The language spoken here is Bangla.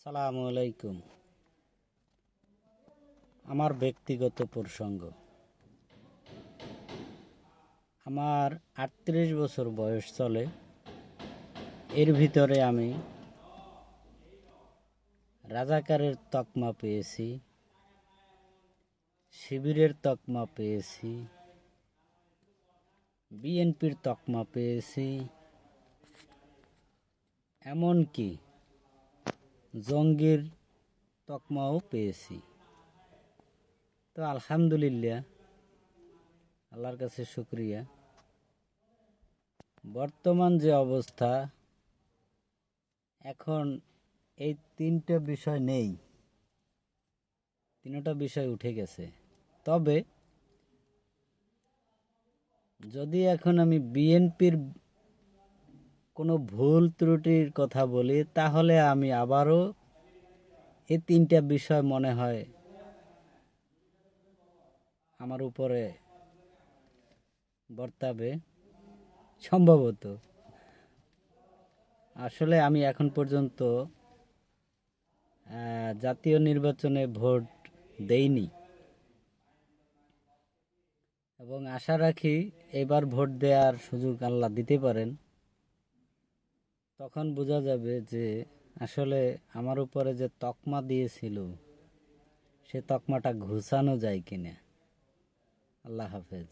আসসালামু আলাইকুম। আমার ব্যক্তিগত প্রসঙ্গ, আমার ৩৮ বছর বয়স চলে। এর ভিতরে আমি রাজাকারের তকমা পেয়েছি, শিবিরের তকমা পেয়েছি, বিএনপির তকমা পেয়েছি, এমনকি জঙ্গির তকমাও পেয়েছি। তো আলহামদুলিল্লাহ, আল্লাহর কাছে শুকরিয়া। বর্তমান যে অবস্থা, এখন এই তিনটা বিষয় নেই, তিনটা বিষয় উঠে গেছে। তবে যদি এখন আমি বিএনপির কোনো ভুল ত্রুটির কথা বলি, তাহলে আমি আবারও এই তিনটা বিষয় মনে হয় আমার উপরে বর্তাবে সম্ভবত। আসলে আমি এখন পর্যন্ত জাতীয় নির্বাচনে ভোট দেইনি এবং আশা রাখি এবার ভোট দেওয়ার সুযোগ আল্লাহ দিতে পারেন। তখন বোঝা যাবে যে আসলে আমার উপরে যে তকমা দিয়েছিল সে তকমাটা ঘুচানো যায় কিনা। আল্লাহ হাফেজ।